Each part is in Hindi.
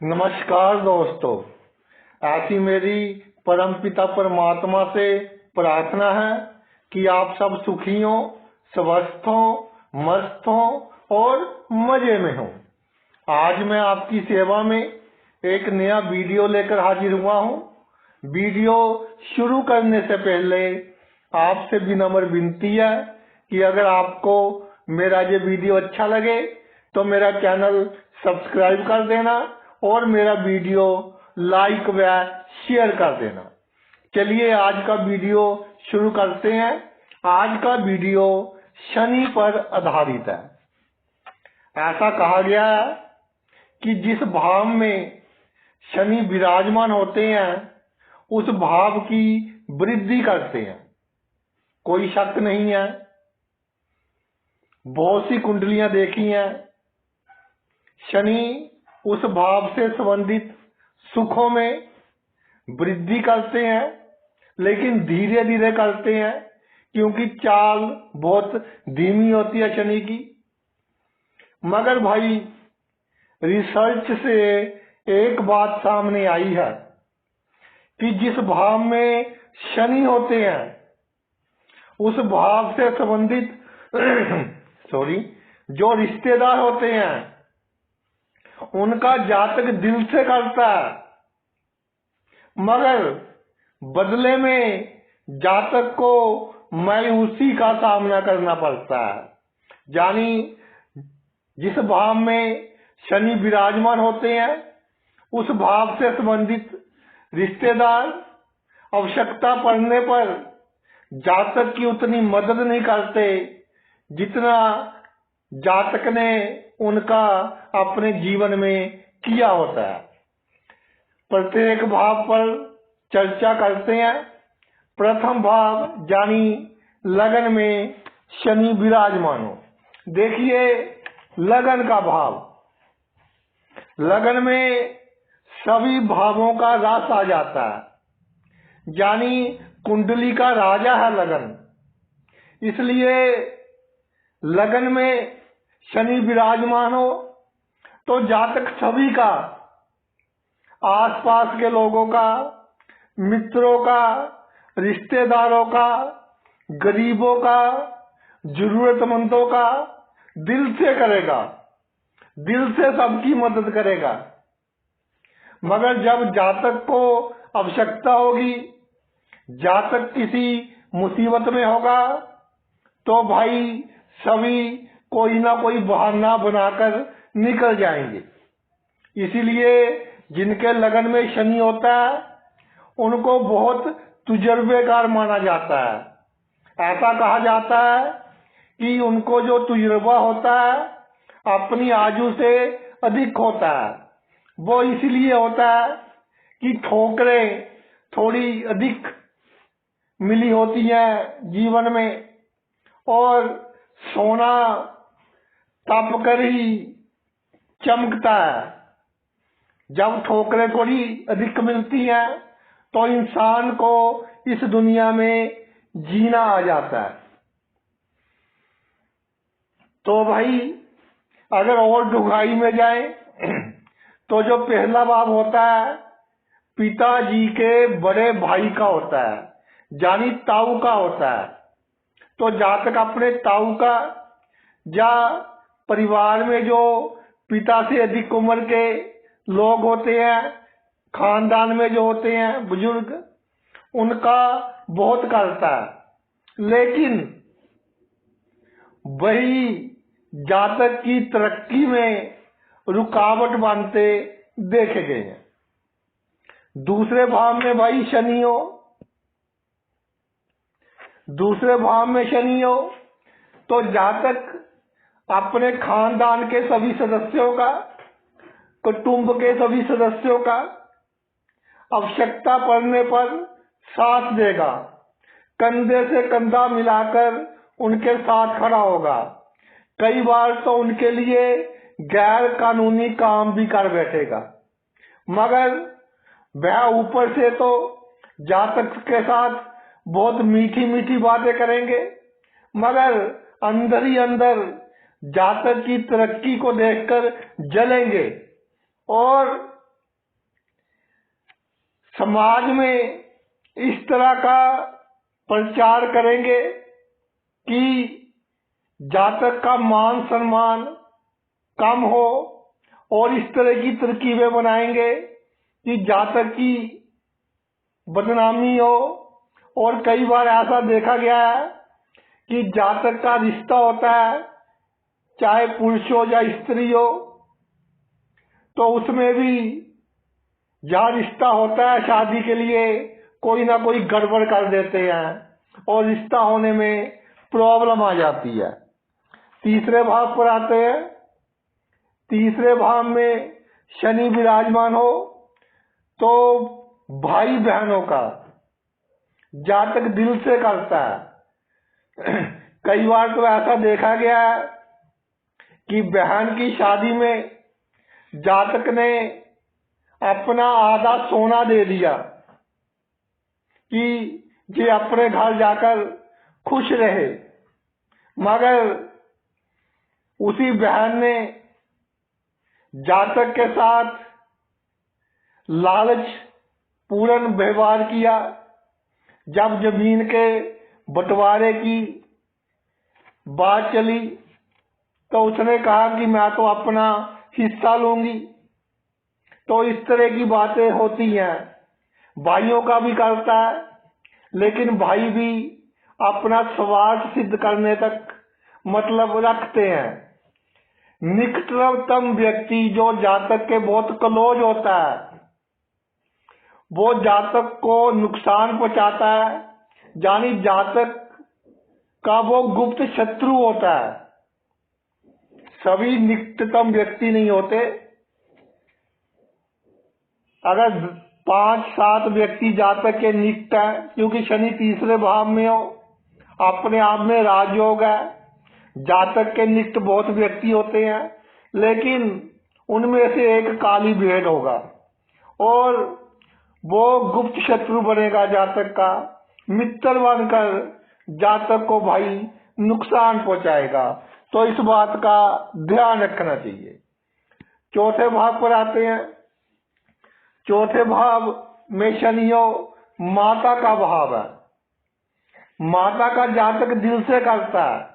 नमस्कार दोस्तों, ऐसी मेरी परमपिता परमात्मा से प्रार्थना है कि आप सब सुखी हो, स्वस्थ हो, मस्त हो और मजे में हो। आज मैं आपकी सेवा में एक नया वीडियो लेकर हाजिर हुआ हूँ। वीडियो शुरू करने से पहले आपसे विनम्र विनती है कि अगर आपको मेरा ये वीडियो अच्छा लगे तो मेरा चैनल सब्सक्राइब कर देना और मेरा वीडियो लाइक व शेयर कर देना। चलिए आज का वीडियो शुरू करते हैं। आज का वीडियो शनि पर आधारित है। ऐसा कहा गया है कि जिस भाव में शनि विराजमान होते हैं उस भाव की वृद्धि करते हैं, कोई शक नहीं है। बहुत सी कुंडलियां देखी हैं, शनि उस भाव से संबंधित सुखों में वृद्धि करते हैं, लेकिन धीरे धीरे करते हैं क्योंकि चाल बहुत धीमी होती है शनि की। मगर भाई रिसर्च से एक बात सामने आई है कि जिस भाव में शनि होते हैं उस भाव से संबंधित जो रिश्तेदार होते हैं उनका जातक दिल से करता है, मगर बदले में जातक को मायूसी का सामना करना पड़ता है। यानी जिस भाव में शनि विराजमान होते हैं उस भाव से संबंधित रिश्तेदार आवश्यकता पड़ने पर जातक की उतनी मदद नहीं करते जितना जातक ने उनका अपने जीवन में किया होता है। प्रत्येक भाव पर चर्चा करते हैं। प्रथम भाव यानी लगन में शनि विराजमान हो। देखिए लगन का भाव, लगन में सभी भावों का रस आ जाता है, यानी कुंडली का राजा है लगन। इसलिए लगन में शनि विराजमान हो तो जातक सभी का, आसपास के लोगों का, मित्रों का, रिश्तेदारों का, गरीबों का, जरूरतमंदों का दिल से करेगा, दिल से सबकी मदद करेगा। मगर जब जातक को आवश्यकता होगी, जातक किसी मुसीबत में होगा तो भाई सभी कोई ना कोई बहाना बनाकर निकल जाएंगे। इसीलिए जिनके लगन में शनि होता है उनको बहुत तजुर्बेकार माना जाता है। ऐसा कहा जाता है कि उनको जो तजुर्बा होता है अपनी आयु से अधिक होता है। वो इसलिए होता है कि ठोकरें थोड़ी अधिक मिली होती हैं जीवन में, और सोना तप कर ही चमकता है। जब ठोकरें थोड़ी अधिक मिलती हैं तो इंसान को इस दुनिया में जीना आ जाता है। तो भाई अगर और डूंघाई में जाए तो जो पहला भाव होता है पिताजी के बड़े भाई का होता है, यानी ताऊ का होता है। तो जातक अपने ताऊ का या परिवार में जो पिता से अधिक उम्र के लोग होते हैं, खानदान में जो होते हैं बुजुर्ग, उनका बहुत करता है। लेकिन वही जातक की तरक्की में रुकावट बनते देखे गए हैं। दूसरे भाव में भाई शनि हो, दूसरे भाव में शनि हो तो जातक अपने खानदान के सभी सदस्यों का, कुटुंब के सभी सदस्यों का आवश्यकता पड़ने पर साथ देगा, कंधे से कंधा मिलाकर उनके साथ खड़ा होगा। कई बार तो उनके लिए गैर कानूनी काम भी कर बैठेगा। मगर वह ऊपर से तो जातक के साथ बहुत मीठी मीठी बातें करेंगे, मगर अंदर ही अंदर जातक की तरक्की को देखकर जलेंगे और समाज में इस तरह का प्रचार करेंगे कि जातक का मान सम्मान कम हो, और इस तरह की तरकीबें बनाएंगे कि जातक की बदनामी हो। और कई बार ऐसा देखा गया है कि जातक का रिश्ता होता है, चाहे पुरुष हो या स्त्री हो, तो उसमें भी जहाँ रिश्ता होता है शादी के लिए कोई ना कोई गड़बड़ कर देते हैं और रिश्ता होने में प्रॉब्लम आ जाती है। तीसरे भाव पर आते हैं। तीसरे भाव में शनि विराजमान हो तो भाई बहनों का जातक दिल से करता है। कई बार तो ऐसा देखा गया है कि बहन की शादी में जातक ने अपना आधा सोना दे दिया कि ये अपने घर जाकर खुश रहे, मगर उसी बहन ने जातक के साथ लालच पूर्ण व्यवहार किया। जब जमीन के बंटवारे की बात चली तो उसने कहा कि मैं तो अपना हिस्सा लूंगी। तो इस तरह की बातें होती हैं। भाइयों का भी करता है, लेकिन भाई भी अपना स्वार्थ सिद्ध करने तक मतलब रखते हैं। निकटतम व्यक्ति जो जातक के बहुत क्लोज होता है, वो जातक को नुकसान पहुंचाता है, यानी जातक का वो गुप्त शत्रु होता है। सभी निकटतम व्यक्ति नहीं होते। अगर 5-7 व्यक्ति जातक के निकट हैं, क्योंकि शनि तीसरे भाव में हो, अपने आप में राजयोग है, जातक के निकट बहुत व्यक्ति होते हैं, लेकिन उनमें से एक काली भेद होगा और वो गुप्त शत्रु बनेगा जातक का, मित्र बनकर जातक को भाई नुकसान पहुंचाएगा। तो इस बात का ध्यान रखना चाहिए। चौथे भाव पर आते हैं। चौथे भाव में शनि हो, माता का भाव है। माता का जातक दिल से करता है।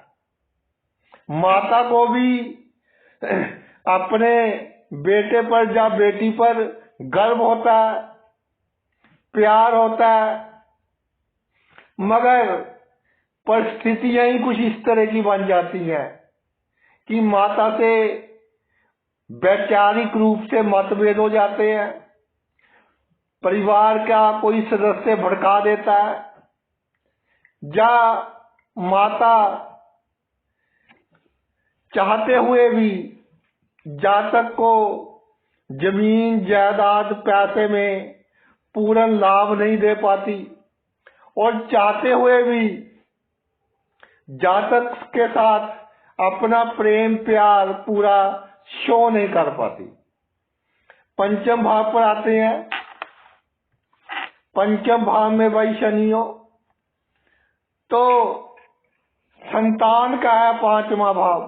माता को भी अपने बेटे पर या बेटी पर गर्व होता है, प्यार होता है, मगर परिस्थितियां ही कुछ इस तरह की बन जाती हैं कि माता से वैचारिक रूप से मतभेद हो जाते हैं। परिवार का कोई सदस्य भड़का देता है, या माता चाहते हुए भी जातक को जमीन जायदाद पैसे में पूर्ण लाभ नहीं दे पाती, और चाहते हुए भी जातक के साथ अपना प्रेम प्यार पूरा शो नहीं कर पाती। पंचम भाव पर आते हैं। पंचम भाव में भाई शनि हो तो संतान का है 5वां भाव।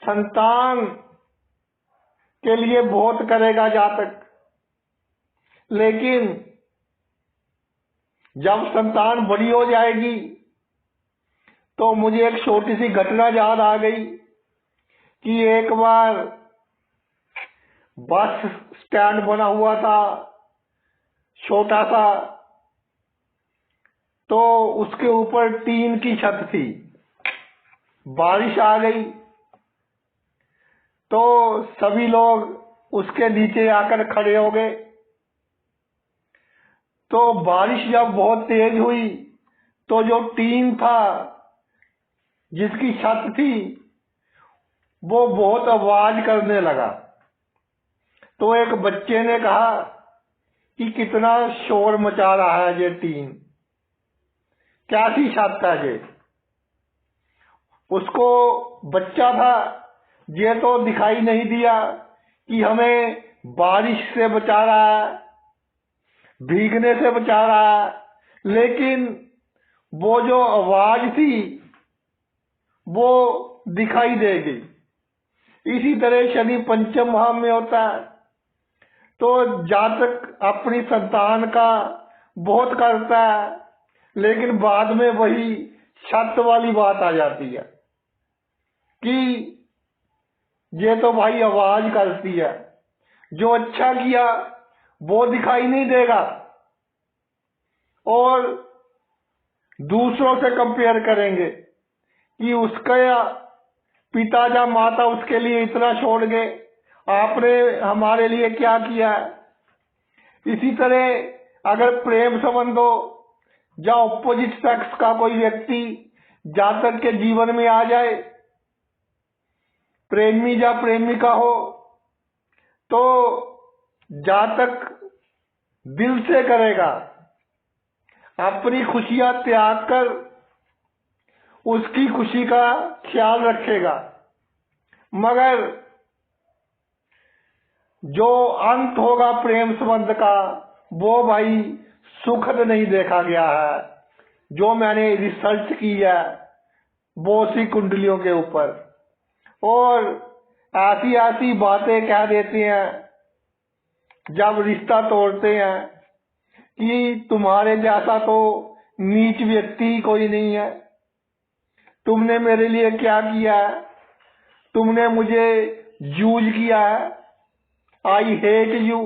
संतान के लिए बहुत करेगा जातक, लेकिन जब संतान बड़ी हो जाएगी तो मुझे एक छोटी सी घटना याद आ गई कि एक बार बस स्टैंड बना हुआ था छोटा सा, तो उसके ऊपर टीन की छत थी। बारिश आ गई तो सभी लोग उसके नीचे आकर खड़े हो गए। तो बारिश जब बहुत तेज हुई तो जो टीन था, जिसकी छत थी, वो बहुत आवाज करने लगा। तो एक बच्चे ने कहा कि कितना शोर मचा रहा है ये टीन, कैसी छत है ये। उसको बच्चा था, ये तो दिखाई नहीं दिया कि हमें बारिश से बचा रहा है, भीगने से बचा रहा है, लेकिन वो जो आवाज थी वो दिखाई दे गई। इसी तरह शनि पंचम भाव में होता है तो जातक अपनी संतान का बहुत करता है, लेकिन बाद में वही छत वाली बात आ जाती है कि ये तो भाई आवाज करती है, जो अच्छा किया वो दिखाई नहीं देगा और दूसरों से कंपेयर करेंगे कि उसका पिता या माता उसके लिए इतना छोड़ गए, आपने हमारे लिए क्या किया है। इसी तरह अगर प्रेम संबंध हो या ऑपोजिट सेक्स का कोई व्यक्ति जातक के जीवन में आ जाए, प्रेमी या प्रेमिका हो, तो जातक दिल से करेगा, अपनी खुशियां त्याग कर उसकी खुशी का ख्याल रखेगा, मगर जो अंत होगा प्रेम संबंध का वो भाई सुखद नहीं देखा गया है। जो मैंने रिसर्च की है बहुत सी कुंडलियों के ऊपर, और ऐसी ऐसी बातें कह देते हैं जब रिश्ता तोड़ते हैं कि तुम्हारे जैसा तो नीच व्यक्ति कोई नहीं है, तुमने मेरे लिए क्या किया है, तुमने मुझे यूज किया है, आई हेट यू।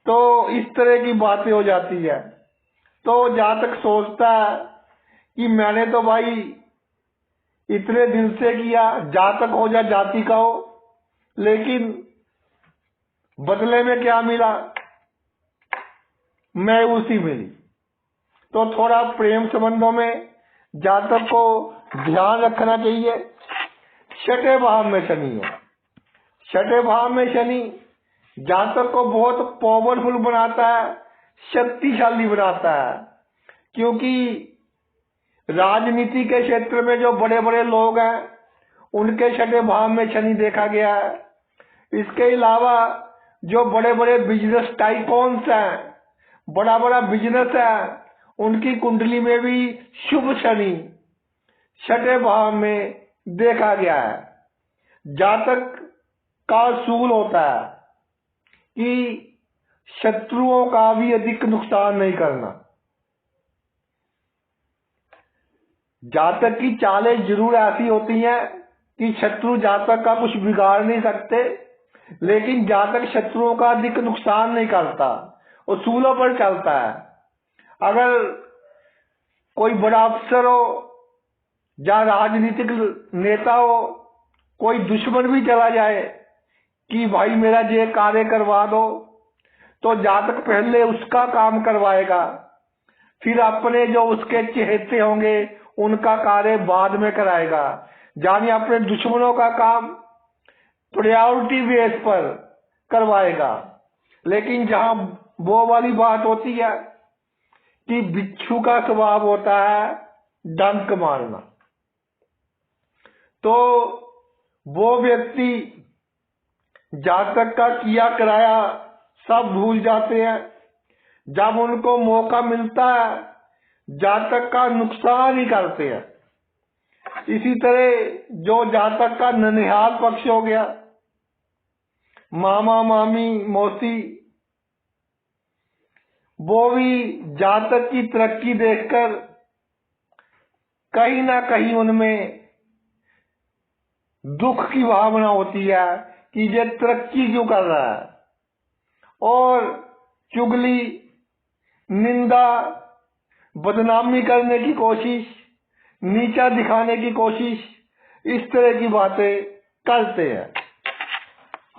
तो इस तरह की बातें हो जाती है। तो जातक सोचता है कि मैंने तो भाई इतने दिल से किया, जातक हो या जाति का हो, लेकिन बदले में क्या मिला, मैं उसी मिली। तो थोड़ा प्रेम संबंधों में जातक को ध्यान रखना चाहिए। छठे भाव में शनि है। छठे भाव में शनि जातक को बहुत पावरफुल बनाता है, शक्तिशाली बनाता है, क्योंकि राजनीति के क्षेत्र में जो बड़े बड़े लोग हैं उनके छठे भाव में शनि देखा गया है। इसके अलावा जो बड़े बड़े बिजनेस टाइकॉन्स हैं, बड़ा बड़ा बिजनेस है, उनकी कुंडली में भी शुभ शनि छठे भाव में देखा गया है। जातक का असूल होता है कि शत्रुओं का भी अधिक नुकसान नहीं करना। जातक की चालें जरूर ऐसी होती हैं कि शत्रु जातक का कुछ बिगाड़ नहीं सकते, लेकिन जातक शत्रुओं का अधिक नुकसान नहीं करता, उसूलों पर चलता है। अगर कोई बड़ा अफसर हो या राजनीतिक नेता हो, कोई दुश्मन भी चला जाए कि भाई मेरा ये कार्य करवा दो, तो जातक पहले उसका काम करवाएगा, फिर अपने जो उसके चहेते होंगे उनका कार्य बाद में कराएगा। यानी अपने दुश्मनों का काम प्रायोरिटी बेस पर करवाएगा। लेकिन जहां वो वाली बात होती है कि बिच्छू का स्वभाव होता है डंक मारना, तो वो व्यक्ति जातक का किया कराया सब भूल जाते हैं। जब उनको मौका मिलता है जातक का नुकसान ही करते हैं। इसी तरह जो जातक का ननिहाल पक्ष हो गया, मामा मामी मौसी, वो भी जातक की तरक्की देखकर कहीं ना कहीं उनमें दुख की भावना होती है कि ये तरक्की क्यों कर रहा है, और चुगली, निंदा, बदनामी करने की कोशिश, नीचा दिखाने की कोशिश, इस तरह की बातें करते हैं।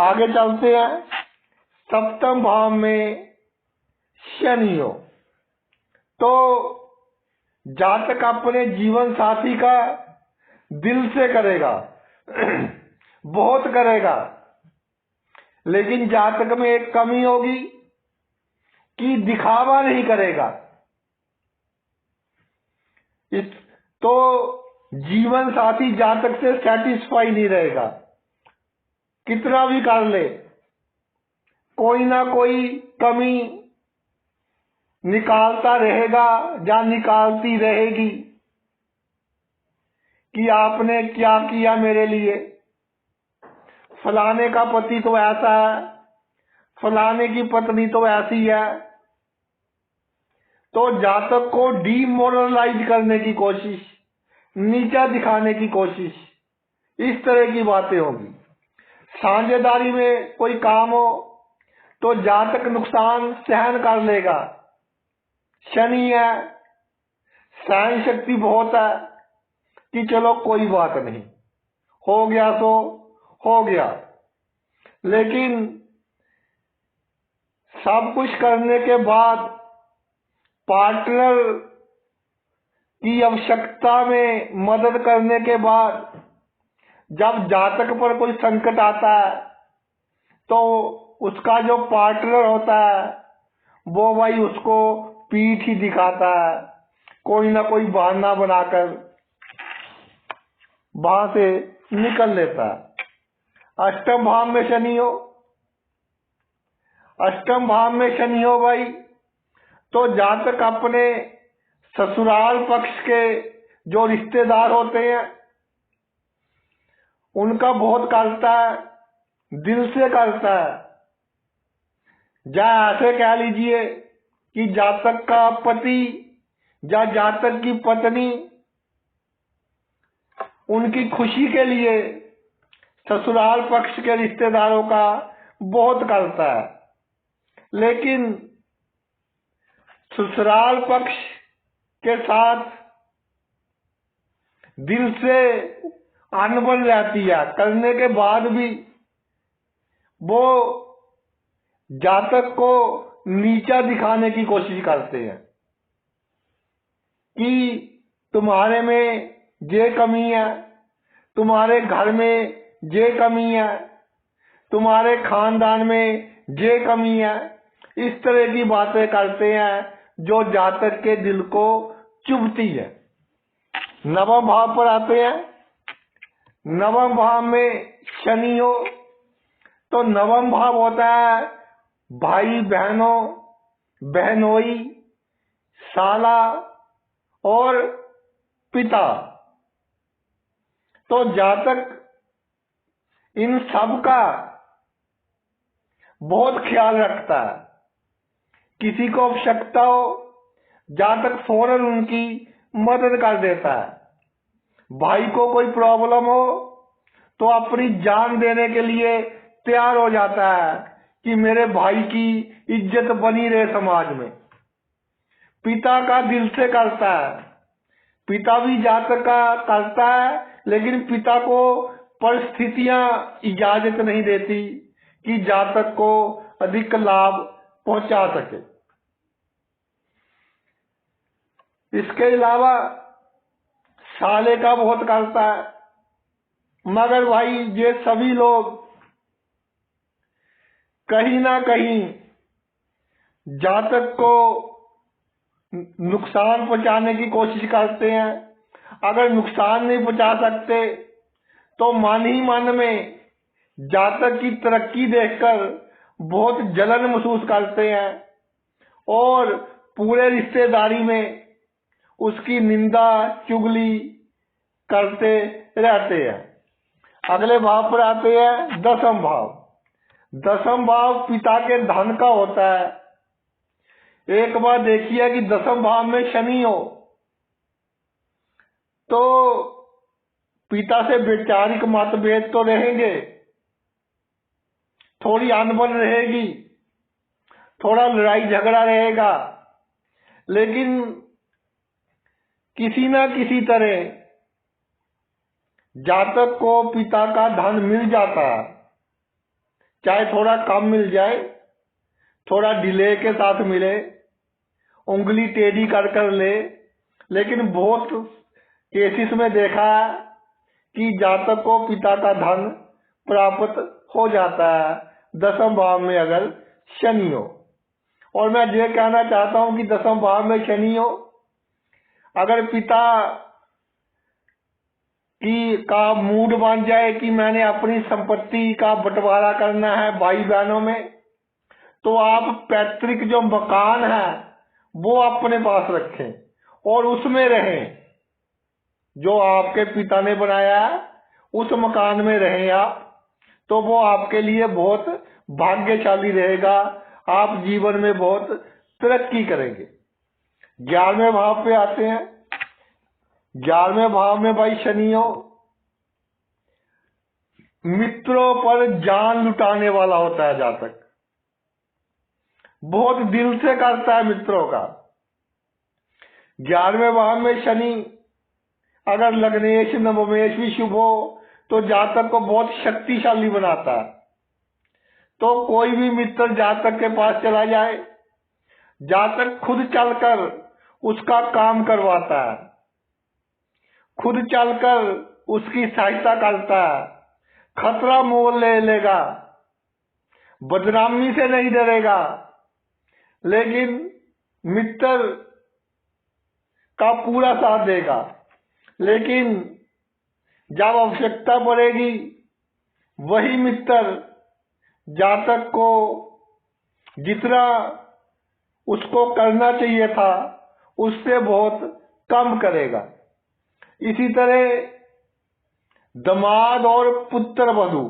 आगे चलते हैं। सप्तम भाव में शनि हो तो जातक अपने जीवन साथी का दिल से करेगा, बहुत करेगा, लेकिन जातक में एक कमी होगी कि दिखावा नहीं करेगा। तो जीवन साथी जातक से सेटिस्फाई नहीं रहेगा, कितना भी कर ले कोई ना कोई कमी निकालता रहेगा या निकालती रहेगी कि आपने क्या किया मेरे लिए, फलाने का पति तो ऐसा है, फलाने की पत्नी तो ऐसी है, तो जातक को डीमोरलाइज करने की कोशिश, नीचा दिखाने की कोशिश, इस तरह की बातें होगी। साझेदारी में कोई काम हो तो जातक नुकसान सहन कर लेगा। शनि है, सहन शक्ति बहुत है कि चलो कोई बात नहीं, हो गया तो हो गया। लेकिन सब कुछ करने के बाद पार्टनर की आवश्यकता में मदद करने के बाद जब जातक पर कोई संकट आता है तो उसका जो पार्टनर होता है वो भाई उसको पीठ ही दिखाता है, कोई ना कोई बहाना बनाकर वहां से निकल लेता है। अष्टम भाव में शनि हो, अष्टम भाव में शनि हो भाई, तो जातक अपने ससुराल पक्ष के जो रिश्तेदार होते हैं उनका बहुत करता है, दिल से करता है। या ऐसे कह लीजिए कि जातक का पति या जातक की पत्नी उनकी खुशी के लिए ससुराल पक्ष के रिश्तेदारों का बहुत करता है, लेकिन ससुराल पक्ष के साथ दिल से अनबन रहती है, करने के बाद भी वो जातक को नीचा दिखाने की कोशिश करते हैं कि तुम्हारे में ये कमी है, तुम्हारे घर में ये कमी है, तुम्हारे खानदान में ये कमी है। इस तरह की बातें करते हैं जो जातक के दिल को चुभती है। नवम भाव पर आते हैं। नवम भाव में शनि हो तो नवम भाव होता है भाई बहनों, बहनोई, साला और पिता। तो जातक इन सब का बहुत ख्याल रखता है। किसी को आवश्यकता हो जातक फौरन उनकी मदद कर देता है। भाई को कोई प्रॉब्लम हो तो अपनी जान देने के लिए तैयार हो जाता है कि मेरे भाई की इज्जत बनी रहे समाज में। पिता का दिल से करता है, पिता भी जातक का करता है, लेकिन पिता को परिस्थितियां इजाजत नहीं देती कि जातक को अधिक लाभ पहुंचा सके। इसके अलावा साले का बहुत करता है, मगर भाई ये सभी लोग कहीं ना कहीं जातक को नुकसान पहुंचाने की कोशिश करते हैं। अगर नुकसान नहीं पहुंचा सकते तो मन ही मन में जातक की तरक्की देखकर बहुत जलन महसूस करते हैं और पूरे रिश्तेदारी में उसकी निंदा चुगली करते रहते हैं। अगले भाव पर आते हैं दसम भाव। दसम भाव पिता के धन का होता है। एक बार देखिए कि दसम भाव में शनि हो तो पिता से वैचारिक मतभेद तो रहेंगे, थोड़ी अनबन रहेगी, थोड़ा लड़ाई झगड़ा रहेगा, लेकिन किसी ना किसी तरह जातक को पिता का धन मिल जाता है। चाहे थोड़ा कम मिल जाए, थोड़ा डिले के साथ मिले, उंगली टेढ़ी कर ले, लेकिन बहुत केसेस में देखा है कि जातक को पिता का धन प्राप्त हो जाता है दसम भाव में अगर शनि हो। और मैं ये कहना चाहता हूं कि दसम भाव में शनि हो, अगर पिता का मूड बन जाए कि मैंने अपनी संपत्ति का बंटवारा करना है भाई बहनों में, तो आप पैतृक जो मकान है वो अपने पास रखें और उसमें रहें। जो आपके पिता ने बनाया है उस मकान में रहें आप, तो वो आपके लिए बहुत भाग्यशाली रहेगा, आप जीवन में बहुत तरक्की करेंगे। 11वें भाव पे आते हैं। 11वें भाव में भाई शनि हो, मित्रों पर जान लुटाने वाला होता है जातक, बहुत दिल से करता है मित्रों का। 11वें भाव में शनि अगर लग्नेश नवमेश भी शुभ हो तो जातक को बहुत शक्तिशाली बनाता है। तो कोई भी मित्र जातक के पास चला जाए, जातक खुद चलकर उसका काम करवाता है, खुद चलकर उसकी सहायता करता है, खतरा मोल ले लेगा, बदनामी से नहीं डरेगा। लेकिन मित्र का पूरा साथ देगा। लेकिन जब आवश्यकता पड़ेगी वही मित्र जातक को जितना उसको करना चाहिए था उससे बहुत कम करेगा। इसी तरह दामाद और पुत्र वधू,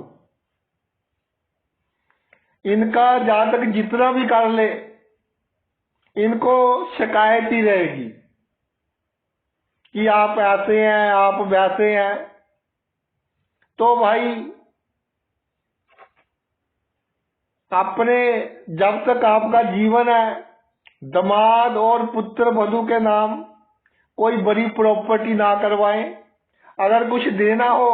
इनका जातक जितना भी कर ले इनको शिकायत ही रहेगी कि आप ऐसे हैं, आप वैसे हैं। तो भाई अपने जब तक आपका जीवन है, दामाद और पुत्र वधू के नाम कोई बड़ी प्रॉपर्टी ना करवाएं। अगर कुछ देना हो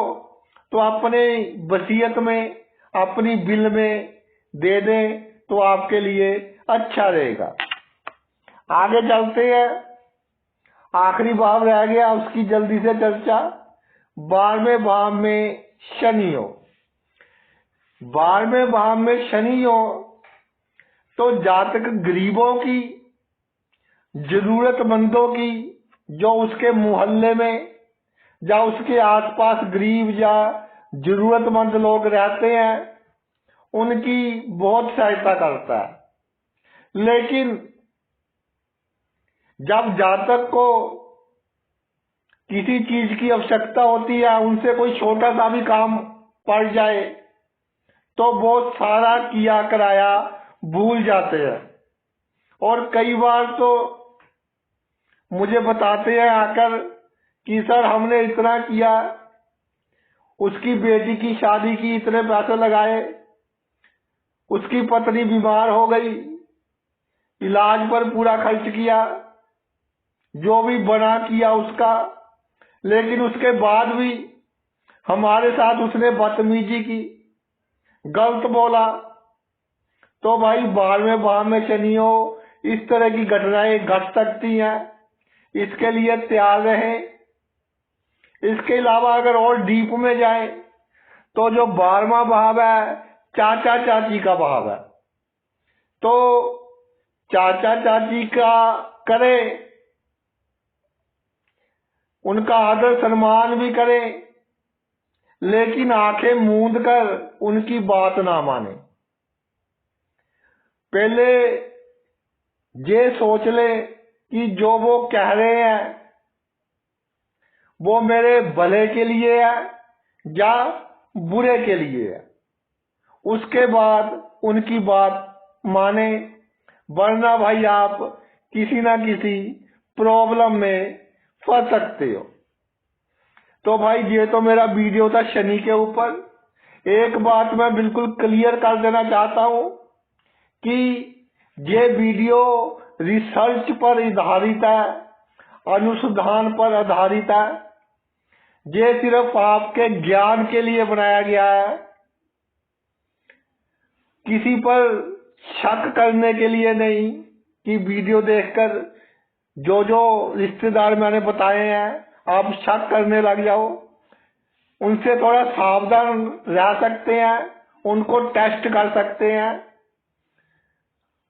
तो अपने वसीयत में, अपनी बिल में दे दें तो आपके लिए अच्छा रहेगा। आगे चलते हैं। आखिरी भाव रह गया, उसकी जल्दी से चर्चा। 12वें भाव में शनि हो, 12वें भाव में शनि हो तो जातक गरीबों की, जरूरतमंदों की, जो उसके मोहल्ले में या उसके आसपास गरीब या जरूरतमंद लोग रहते हैं उनकी बहुत सहायता करता है। लेकिन जब जातक को किसी चीज की आवश्यकता होती है, उनसे कोई छोटा सा भी काम पड़ जाए तो वो सारा किया कराया भूल जाते हैं। और कई बार तो मुझे बताते हैं आकर कि सर हमने इतना किया, उसकी बेटी की शादी की इतने पैसे लगाए, उसकी पत्नी बीमार हो गई, इलाज पर पूरा खर्च किया, जो भी बना किया उसका, लेकिन उसके बाद भी हमारे साथ उसने बदतमीजी की, गलत बोला। तो भाई 12वें भाव में शनि हो, इस तरह की घटनाएं घट सकती हैं, इसके लिए तैयार रहें। इसके अलावा अगर और डीप में जाए तो जो 12वां भाव है चाचा चाची का भाव है। तो चाचा चाची का करें, उनका आदर सम्मान भी करें, लेकिन आंखें मूंद कर उनकी बात ना माने। पहले ये सोच ले कि जो वो कह रहे हैं वो मेरे भले के लिए है या बुरे के लिए है, उसके बाद उनकी बात माने, वरना भाई आप किसी ना किसी प्रॉब्लम में फंस सकते हो। तो भाई ये तो मेरा वीडियो था शनि के ऊपर। एक बात मैं बिल्कुल क्लियर कर देना चाहता हूं कि ये वीडियो रिसर्च पर आधारित है, अनुसंधान पर आधारित है। ये सिर्फ आपके ज्ञान के लिए बनाया गया है, किसी पर शक करने के लिए नहीं कि वीडियो देखकर जो जो रिश्तेदार मैंने बताए हैं आप शक करने लग जाओ। उनसे थोड़ा सावधान रह सकते हैं, उनको टेस्ट कर सकते हैं।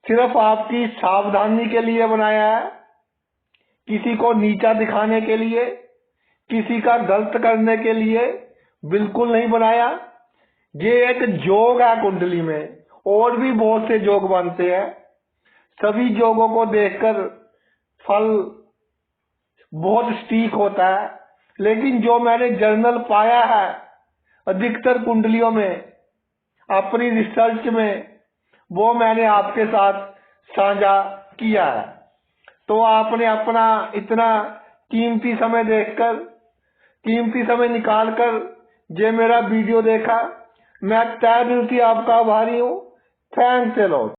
सिर्फ आपकी सावधानी के लिए बनाया है, किसी को नीचा दिखाने के लिए, किसी का गलत करने के लिए बिल्कुल नहीं बनाया। ये एक जोग है कुंडली में, और भी बहुत से जोग बनते हैं। सभी जोगों को देखकर फल बहुत स्टीक होता है, लेकिन जो मैंने जर्नल पाया है अधिकतर कुंडलियों में अपनी रिसर्च में वो मैंने आपके साथ साझा किया है। तो आपने अपना इतना कीमती समय देखकर, कीमती समय निकालकर ये मेरा वीडियो देखा, मैं तहे दिल से आपका आभारी हूँ। Thanks a lot.